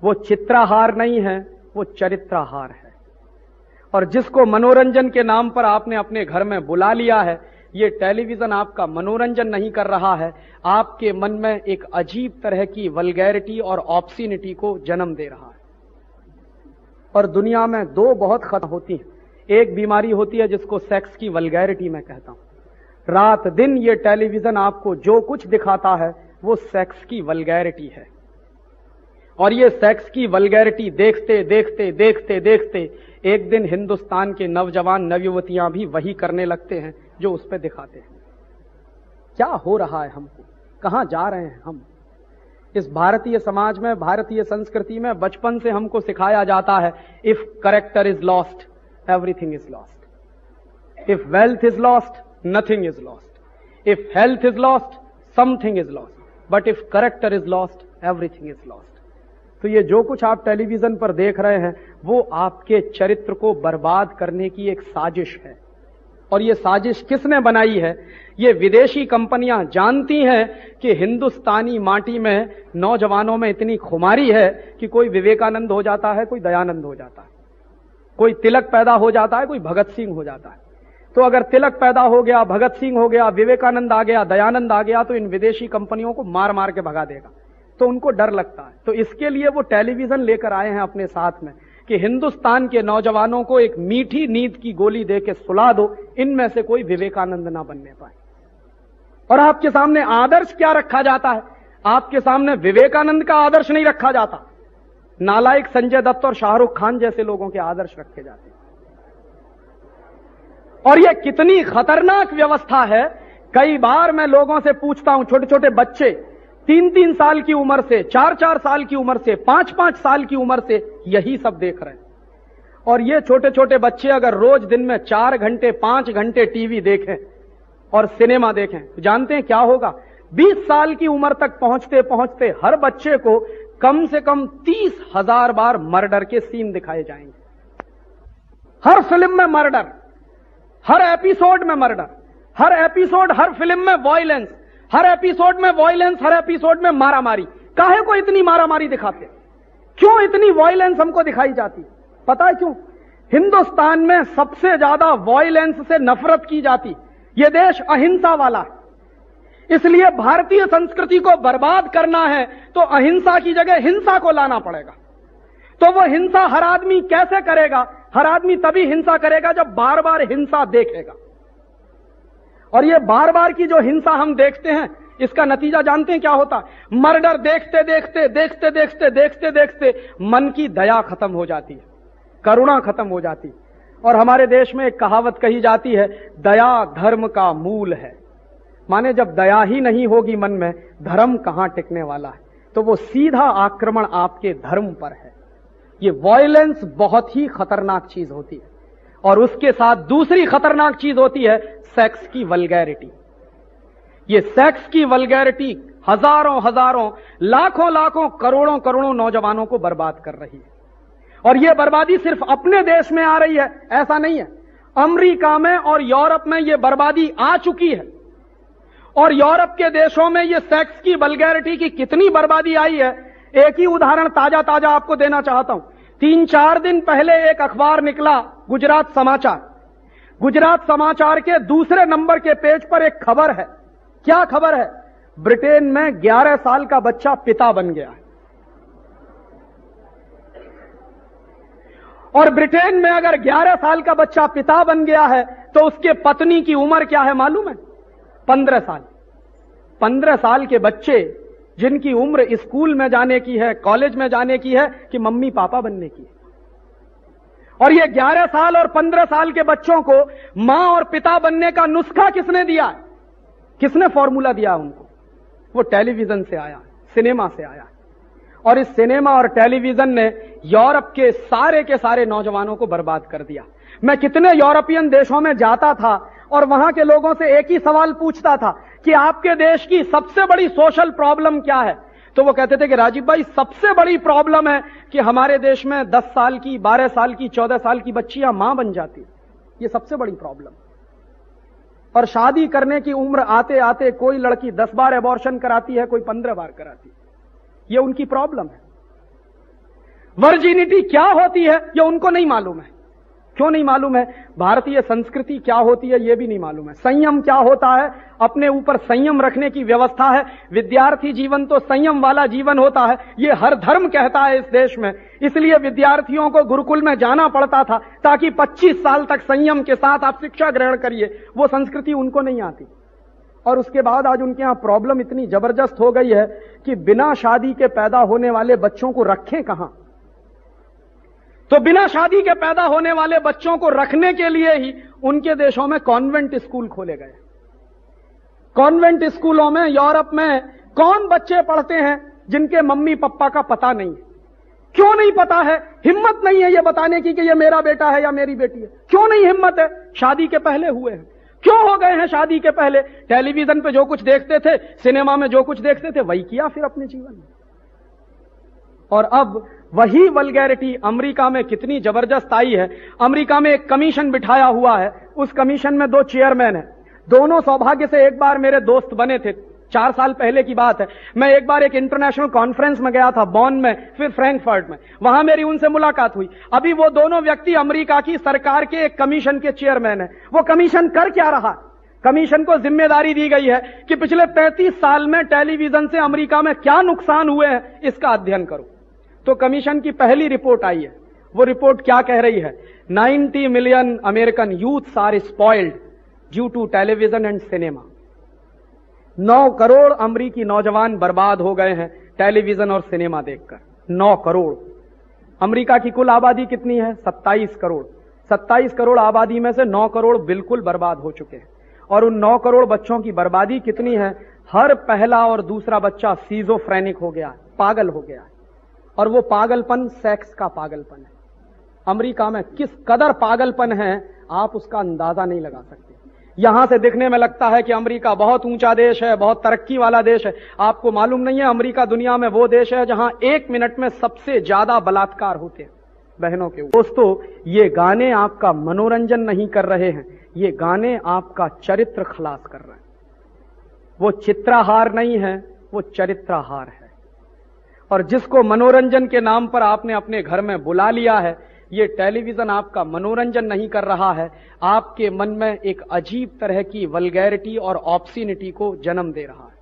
वो चित्राहार नहीं है, वो चरित्राहार है। और जिसको मनोरंजन के नाम पर आपने अपने घर में बुला लिया है, ये टेलीविजन आपका मनोरंजन नहीं कर रहा है, आपके मन में एक अजीब तरह की वल्गैरिटी और ऑब्सिनिटी को जन्म दे रहा है। और दुनिया में दो बहुत खतरनाक होती हैं। एक बीमारी होती है जिसको सेक्स की वल्गैरिटी मैं कहता हूं। रात दिन ये टेलीविजन आपको जो कुछ दिखाता है वो सेक्स की वल्गैरिटी है। और ये सेक्स की वल्गैरिटी देखते देखते देखते देखते एक दिन हिंदुस्तान के नौजवान नवयुवतियां भी वही करने लगते हैं जो उस पर दिखाते हैं। क्या हो रहा है हमको, कहां जा रहे हैं हम? इस भारतीय समाज में, भारतीय संस्कृति में बचपन से हमको सिखाया जाता है, if character is lost everything is lost, if wealth is lost nothing is lost, if health is lost something is lost, but if character is lost everything is lost. तो ये जो कुछ आप टेलीविजन पर देख रहे हैं वो आपके चरित्र को बर्बाद करने की एक साजिश है। और ये साजिश किसने बनाई है? ये विदेशी कंपनियां जानती हैं कि हिंदुस्तानी माटी में नौजवानों में इतनी खुमारी है कि कोई विवेकानंद हो जाता है, कोई दयानंद हो जाता है, कोई तिलक पैदा हो जाता है, कोई भगत सिंह हो जाता है। तो अगर तिलक पैदा हो गया, भगत सिंह हो गया, विवेकानंद आ गया, दयानंद आ गया, तो इन विदेशी कंपनियों को मार मार के भगा देगा। तो उनको डर लगता है। तो इसके लिए वो टेलीविजन लेकर आए हैं अपने साथ में कि हिंदुस्तान के नौजवानों को एक मीठी नींद की गोली दे के सुला दो, इनमें से कोई विवेकानंद ना बनने पाए। और आपके सामने आदर्श क्या रखा जाता है? आपके सामने विवेकानंद का आदर्श नहीं रखा जाता, नालायक संजय दत्त और शाहरुख खान जैसे लोगों के आदर्श रखे जाते हैं। और यह कितनी खतरनाक व्यवस्था है। कई बार मैं लोगों से पूछता हूं, छोटे छोटे बच्चे 3-3 साल की उम्र से, 4-4 साल की उम्र से, 5-5 साल की उम्र से यही सब देख रहे हैं। और ये छोटे छोटे बच्चे अगर रोज दिन में 4 घंटे 5 घंटे टीवी देखें और सिनेमा देखें तो जानते हैं क्या होगा? 20 साल की उम्र तक पहुंचते पहुंचते हर बच्चे को कम से कम 30,000 बार मर्डर के सीन दिखाए जाएंगे। हर फिल्म में मर्डर, हर एपिसोड में मर्डर, हर एपिसोड, हर फिल्म में वॉयलेंस, हर एपिसोड में वॉयलेंस, हर एपिसोड में मारामारी। काहे को इतनी मारामारी दिखाते? क्यों इतनी वॉयलेंस हमको दिखाई जाती? पता है क्यों? हिंदुस्तान में सबसे ज्यादा वॉयलेंस से नफरत की जाती। यह देश अहिंसा वाला है, इसलिए भारतीय संस्कृति को बर्बाद करना है तो अहिंसा की जगह हिंसा को लाना पड़ेगा। तो वो हिंसा हर आदमी कैसे करेगा? हर आदमी तभी हिंसा करेगा जब बार बार हिंसा देखेगा। और ये बार बार की जो हिंसा हम देखते हैं, इसका नतीजा जानते हैं क्या होता है? मर्डर देखते देखते देखते देखते देखते देखते मन की दया खत्म हो जाती है, करुणा खत्म हो जाती है। और हमारे देश में एक कहावत कही जाती है, दया धर्म का मूल है। माने जब दया ही नहीं होगी मन में, धर्म कहां टिकने वाला है? तो वो सीधा आक्रमण आपके धर्म पर है। ये वॉयलेंस बहुत ही खतरनाक चीज होती है। और उसके साथ दूसरी खतरनाक चीज होती है सेक्स की वल्गैरिटी। ये सेक्स की वल्गैरिटी हजारों हजारों, लाखों लाखों, करोड़ों करोड़ों नौजवानों को बर्बाद कर रही है। और यह बर्बादी सिर्फ अपने देश में आ रही है ऐसा नहीं है, अमेरिका में और यूरोप में यह बर्बादी आ चुकी है। और यूरोप के देशों में यह सेक्स की वल्गैरिटी की कितनी बर्बादी आई है, एक ही उदाहरण ताजा ताजा आपको देना चाहता हूं। 3-4 दिन पहले एक अखबार निकला, गुजरात समाचार। गुजरात समाचार के दूसरे नंबर के पेज पर एक खबर है। क्या खबर है? ब्रिटेन में 11 साल का बच्चा पिता बन गया है। और ब्रिटेन में अगर 11 साल का बच्चा पिता बन गया है तो उसके पत्नी की उम्र क्या है मालूम है? 15 साल। 15 साल के बच्चे जिनकी उम्र स्कूल में जाने की है, कॉलेज में जाने की है कि मम्मी पापा बनने की है। और ये 11 साल और 15 साल के बच्चों को मां और पिता बनने का नुस्खा किसने दिया है? किसने फॉर्मूला दिया उनको? वो टेलीविजन से आया, सिनेमा से आया। और इस सिनेमा और टेलीविजन ने यूरोप के सारे नौजवानों को बर्बाद कर दिया। मैं कितने यूरोपियन देशों में जाता था और वहां के लोगों से एक ही सवाल पूछता था कि आपके देश की सबसे बड़ी सोशल प्रॉब्लम क्या है? तो वो कहते थे कि राजीव भाई, सबसे बड़ी प्रॉब्लम है कि हमारे देश में 10 साल की, 12 साल की, 14 साल की बच्चियां मां बन जाती। ये सबसे बड़ी प्रॉब्लम। और शादी करने की उम्र आते आते कोई लड़की 10 बार एबॉर्शन कराती है, कोई 15 बार कराती है। ये उनकी प्रॉब्लम है। वर्जिनिटी क्या होती है ये उनको नहीं मालूम है। क्यों नहीं मालूम है? भारतीय संस्कृति क्या होती है ये भी नहीं मालूम है। संयम क्या होता है, अपने ऊपर संयम रखने की व्यवस्था है। विद्यार्थी जीवन तो संयम वाला जीवन होता है, ये हर धर्म कहता है इस देश में। इसलिए विद्यार्थियों को गुरुकुल में जाना पड़ता था ताकि 25 साल तक संयम के साथ आप शिक्षा ग्रहण करिए। वो संस्कृति उनको नहीं आती। और उसके बाद आज उनके यहां प्रॉब्लम इतनी जबरदस्त हो गई है कि बिना शादी के पैदा होने वाले बच्चों को रखें कहां। तो बिना शादी के पैदा होने वाले बच्चों को रखने के लिए ही उनके देशों में कॉन्वेंट स्कूल खोले गए। कॉन्वेंट स्कूलों में यूरोप में कौन बच्चे पढ़ते हैं जिनके मम्मी पापा का पता नहीं है? क्यों नहीं पता है? हिम्मत नहीं है ये बताने की कि ये मेरा बेटा है या मेरी बेटी है। क्यों नहीं हिम्मत है? शादी के पहले हुए हैं। क्यों हो गए हैं शादी के पहले? टेलीविजन पे जो कुछ देखते थे, सिनेमा में जो कुछ देखते थे, वही किया फिर अपने जीवन में। और अब वही वल्गैरिटी अमेरिका में कितनी जबरदस्त आई है। अमेरिका में एक कमीशन बिठाया हुआ है, उस कमीशन में 2 चेयरमैन हैं। दोनों सौभाग्य से एक बार मेरे दोस्त बने थे, 4 साल पहले की बात है। मैं एक बार एक इंटरनेशनल कॉन्फ्रेंस में गया था, बॉन में, फिर फ्रैंकफर्ट में। वहां मेरी उनसे मुलाकात हुई। अभी वो दोनों व्यक्ति अमेरिका की सरकार के एक कमीशन के चेयरमैन हैं। वो कमीशन कर क्या रहा? कमीशन को जिम्मेदारी दी गई है कि पिछले 35 साल में टेलीविजन से अमेरिका में क्या नुकसान हुए हैं इसका अध्ययन करो। तो कमीशन की पहली रिपोर्ट आई है। वो रिपोर्ट क्या कह रही है? 90 million American youths are spoiled due to television and cinema. 9 crore अमेरिकी नौजवान बर्बाद हो गए हैं टेलीविजन और सिनेमा देखकर। 9 करोड़। अमेरिका की कुल आबादी कितनी है? 27 करोड़। 27 करोड़ आबादी में से 9 करोड़ बिल्कुल बर्बाद हो चुके हैं। और उन 9 करोड़ बच्चों की बर्बादी कितनी है? हर पहला और दूसरा बच्चा सीजोफ्रेनिक हो गया है, पागल हो गया है। और वो पागलपन सेक्स का पागलपन है। अमेरिका में किस कदर पागलपन है आप उसका अंदाजा नहीं लगा सकते। यहां से दिखने में लगता है कि अमेरिका बहुत ऊंचा देश है, बहुत तरक्की वाला देश है। आपको मालूम नहीं है अमेरिका दुनिया में वो देश है जहां 1 मिनट में सबसे ज्यादा बलात्कार होते हैं बहनों के। दोस्तों, ये गाने आपका मनोरंजन नहीं कर रहे हैं, ये गाने आपका चरित्र खलास कर रहे हैं। वो चित्रहार नहीं है, वो चरित्रहार है। और जिसको मनोरंजन के नाम पर आपने अपने घर में बुला लिया है, ये टेलीविजन आपका मनोरंजन नहीं कर रहा है, आपके मन में एक अजीब तरह की वल्गैरिटी और ऑब्सिनिटी को जन्म दे रहा है।